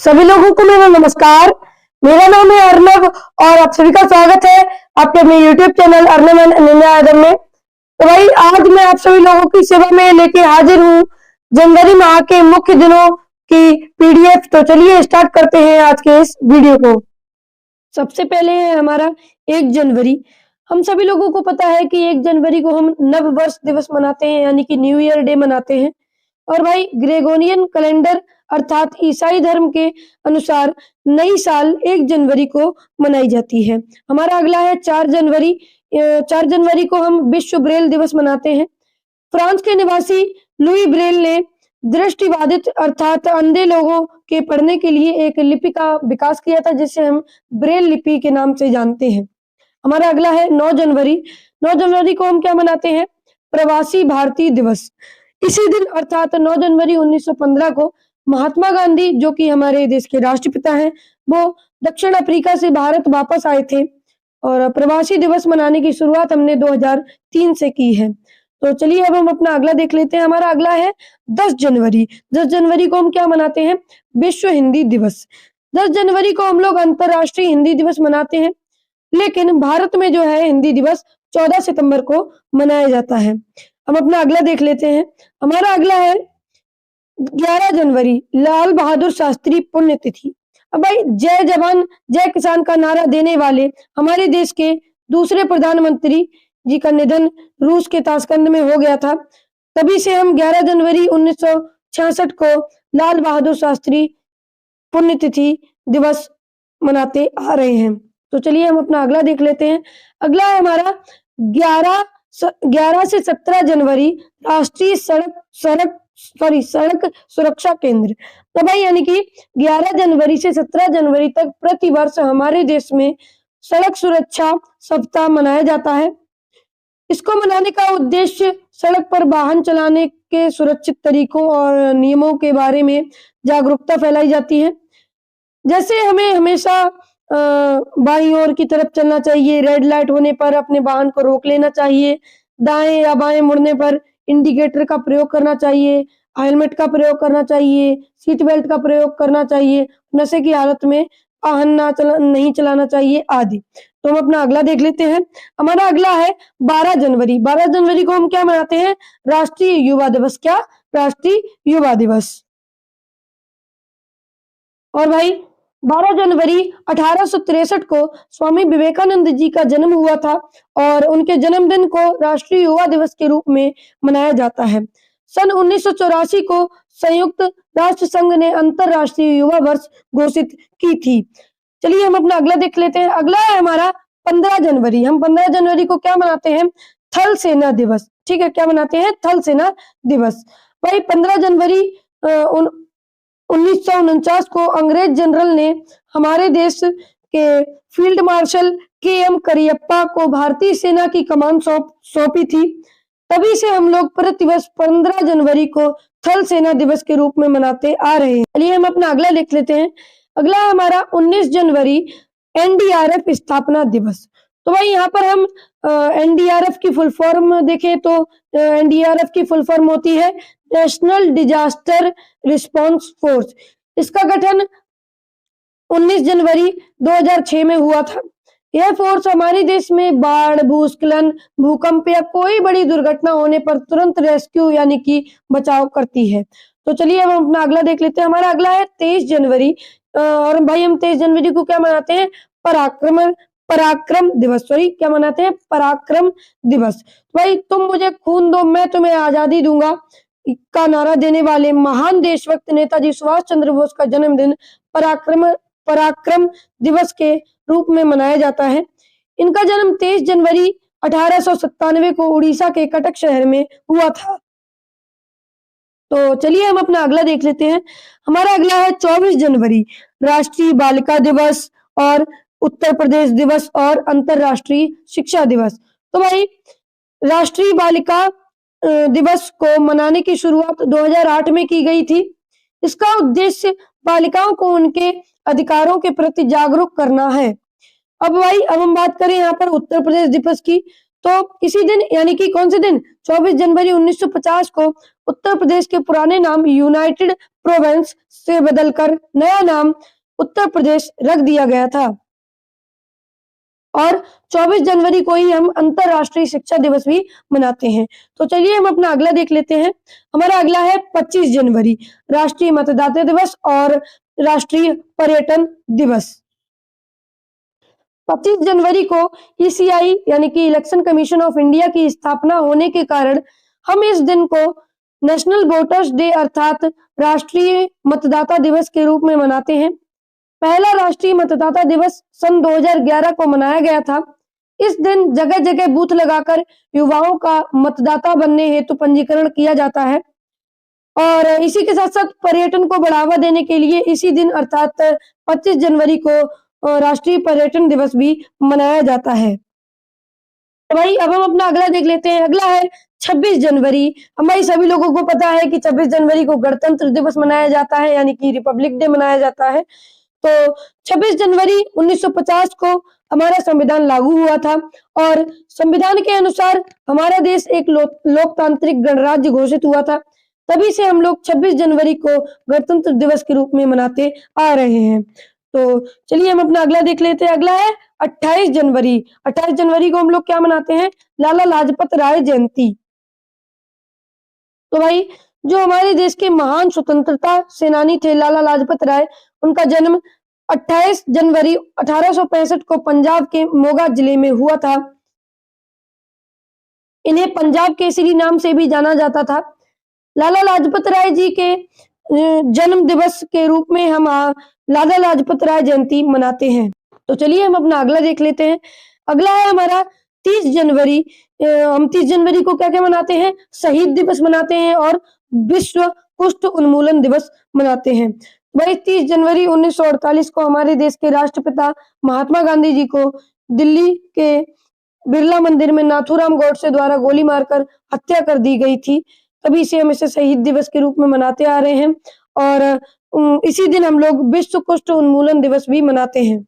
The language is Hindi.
सभी लोगों को मेरा नमस्कार। मेरा नाम है अर्नब और आप सभी का स्वागत है आपके अपने YouTube channel Arnab and Ananya Yadav में। तो भाई आज मैं आप सभी लोगों की सेवा में लेके हाजिर हूँ जनवरी माह के मुख्य दिनों की PDF। तो चलिए स्टार्ट करते हैं आज के इस वीडियो को। सबसे पहले है हमारा 1 जनवरी। हम सभी लोगों को पता है कि 1 जनवरी को हम नव वर्ष दिवस मनाते हैं यानी कि न्यू ईयर डे मनाते हैं। और भाई ग्रेगोरियन कैलेंडर अर्थात ईसाई धर्म के अनुसार नई साल 1 जनवरी को मनाई जाती है। हमारा अगला है 4 जनवरी। 4 जनवरी को हम विश्व ब्रेल दिवस मनाते हैं। फ्रांस के निवासी लुई ब्रेल ने दृष्टिबाधित अर्थात अंधे लोगों के पढ़ने के लिए एक लिपि का विकास किया था जिसे हम ब्रेल लिपि के नाम से जानते हैं। हमारा अगला है 9 जनवरी। 9 जनवरी को हम क्या मनाते हैं? प्रवासी भारतीय दिवस। इसी दिन अर्थात 9 जनवरी 1915 को महात्मा गांधी जो कि हमारे देश के राष्ट्रपिता हैं, वो दक्षिण अफ्रीका से भारत वापस आए थे और प्रवासी दिवस मनाने की शुरुआत हमने 2003 से की है। तो चलिए अब हम अपना अगला देख लेते हैं। हमारा अगला है 10 जनवरी। 10 जनवरी को हम क्या मनाते हैं? विश्व हिंदी दिवस। 10 जनवरी को हम लोग अंतर्राष्ट्रीय हिंदी दिवस मनाते हैं, लेकिन भारत में जो है हिंदी दिवस 14 सितंबर को मनाया जाता है। हम अपना अगला देख लेते हैं। हमारा अगला है 11 जनवरी, लाल बहादुर शास्त्री पुण्यतिथि। अब भाई जय जवान जय किसान का नारा देने वाले हमारे देश के दूसरे प्रधानमंत्री जी का निधन रूस के ताशकंद में हो गया था। तभी से हम 11 जनवरी 1966 को लाल बहादुर शास्त्री पुण्यतिथि दिवस मनाते आ रहे हैं। तो चलिए हम अपना अगला देख लेते हैं। अगला है हमारा 11 से 17 जनवरी राष्ट्रीय सड़क सुरक्षा केंद्र। तो भाई यानी कि 11 जनवरी से 17 जनवरी तक प्रति वर्ष हमारे देश में सड़क सुरक्षा सप्ताह मनाया जाता है। इसको मनाने का उद्देश्य सड़क पर वाहन चलाने के सुरक्षित तरीकों और नियमों के बारे में जागरूकता फैलाई जाती है। जैसे हमें हमेशा बाईं ओर की तरफ चलना चाहिए, रेड लाइट होने पर अपने वाहन को रोक लेना चाहिए, दाएं या बाएं मुड़ने पर इंडिकेटर का प्रयोग करना चाहिए, हेलमेट का प्रयोग करना चाहिए, सीट बेल्ट का प्रयोग करना चाहिए, नशे की हालत में वाहन नहीं चलाना चाहिए आदि। तो हम अपना अगला देख लेते हैं। हमारा अगला है 12 जनवरी। 12 जनवरी को हम क्या मनाते हैं? राष्ट्रीय युवा दिवस। क्या? राष्ट्रीय युवा दिवस। और भाई 12 जनवरी 1863 को स्वामी विवेकानंद जी का जन्म हुआ था और उनके जन्मदिन को राष्ट्रीय युवा दिवस के रूप में मनाया जाता है। सन 1984 को संयुक्त राष्ट्र संघ ने अंतरराष्ट्रीय युवा वर्ष घोषित की थी। चलिए हम अपना अगला देख लेते हैं। अगला है हमारा 15 जनवरी। हम 15 जनवरी को क्या मनाते हैं? थल सेना दिवस। ठीक है, क्या मनाते हैं? थल सेना दिवस। भाई 15 जनवरी 1949 को अंग्रेज जनरल ने हमारे देश के फील्ड मार्शल KM करियप्पा को भारतीय सेना की कमान सौंपी थी। तभी से हम लोग प्रतिवर्ष 15 जनवरी को थल सेना दिवस के रूप में मनाते आ रहे हैं। चलिए हम अपना अगला लिख लेते हैं। अगला हमारा 19 जनवरी NDRF स्थापना दिवस। तो भाई यहाँ पर हम NDRF की फुल फॉर्म देखें तो NDRF की फुल फॉर्म होती है नेशनल डिजास्टर रिस्पांस फोर्स। इसका गठन 19 जनवरी 2006 में हुआ था। यह फोर्स हमारे देश में बाढ़, भूस्खलन, भूकंप या कोई बड़ी दुर्घटना होने पर तुरंत रेस्क्यू यानी कि बचाव करती है। तो चलिए अब हम अपना अगला देख लेते हैं। हमारा अगला है 23 जनवरी और भाई हम 23 जनवरी को क्या मनाते हैं? पराक्रम दिवस। सॉरी, क्या मनाते हैं? पराक्रम दिवस। भाई तुम मुझे खून दो मैं तुम्हें आजादी दूंगा का नारा देने वाले महान देशभक्त नेताजी सुभाष चंद्र बोस का जन्मदिन पराक्रम दिवस के रूप में मनाया जाता है। इनका जन्म 23 जनवरी 1897 को उड़ीसा के कटक शहर में हुआ था। तो चलिए हम अपना अगला देख लेते हैं। हमारा अगला है 24 जनवरी राष्ट्रीय बालिका दिवस और उत्तर प्रदेश दिवस और अंतरराष्ट्रीय शिक्षा दिवस। तो भाई राष्ट्रीय बालिका दिवस को मनाने की शुरुआत 2008 में की गई थी। इसका उद्देश्य बालिकाओं को उनके अधिकारों के प्रति जागरूक करना है। अब भाई अब हम बात करें यहाँ पर उत्तर प्रदेश दिवस की। तो इसी दिन यानी कि कौन से दिन 24 जनवरी 1950 को उत्तर प्रदेश के पुराने नाम यूनाइटेड प्रोविंस से बदलकर नया नाम उत्तर प्रदेश रख दिया गया था। और 24 जनवरी को ही हम अंतर्राष्ट्रीय शिक्षा दिवस भी मनाते हैं। तो चलिए हम अपना अगला देख लेते हैं। हमारा अगला है 25 जनवरी, राष्ट्रीय मतदाता दिवस और राष्ट्रीय पर्यटन दिवस। 25 जनवरी को ईसीआई यानी कि इलेक्शन कमीशन ऑफ इंडिया की स्थापना होने के कारण हम इस दिन को नेशनल वोटर्स डे अर्थात राष्ट्रीय मतदाता दिवस के रूप में मनाते हैं। पहला राष्ट्रीय मतदाता दिवस सन 2011 को मनाया गया था। इस दिन जगह जगह बूथ लगाकर युवाओं का मतदाता बनने हेतु पंजीकरण किया जाता है और इसी के साथ साथ पर्यटन को बढ़ावा देने के लिए इसी दिन अर्थात 25 जनवरी को राष्ट्रीय पर्यटन दिवस भी मनाया जाता है। तो भाई अब हम अपना अगला देख लेते हैं। अगला है 26 जनवरी। हमारी सभी लोगों को पता है कि 26 जनवरी को गणतंत्र दिवस मनाया जाता है यानी कि रिपब्लिक डे मनाया जाता है। तो 26 जनवरी 1950 को हमारा संविधान लागू हुआ था और संविधान के अनुसार हमारा देश एक लोकतांत्रिक गणराज्य घोषित हुआ था। तभी से हम लोग 26 जनवरी को गणतंत्र दिवस के रूप में मनाते आ रहे हैं। तो चलिए हम अपना अगला देख लेते हैं। अगला है 28 जनवरी। 28 जनवरी को हम लोग क्या मनाते हैं? लाला लाजपत राय जयंती। तो भाई जो हमारे देश के महान स्वतंत्रता सेनानी थे लाला लाजपत राय, उनका जन्म 28 जनवरी 1865 को पंजाब के मोगा जिले में हुआ था। इन्हें पंजाब केसरी नाम से भी जाना जाता था। लाला लाजपत राय जी के जन्म दिवस के रूप में हम लाला लाजपत राय जयंती मनाते हैं। तो चलिए हम अपना अगला देख लेते हैं। अगला है हमारा 30 जनवरी। हम 30 जनवरी को क्या क्या मनाते हैं? शहीद दिवस मनाते हैं और विश्व कुष्ठ उन्मूलन दिवस मनाते हैं। भाई 30 जनवरी 1948 को हमारे देश के राष्ट्रपिता महात्मा गांधी जी को दिल्ली के बिरला मंदिर में नाथूराम गोडसे द्वारा गोली मारकर हत्या कर दी गई थी। तभी से हम इसे शहीद दिवस के रूप में मनाते आ रहे हैं और इसी दिन हम लोग विश्व कुष्ठ उन्मूलन दिवस भी मनाते हैं।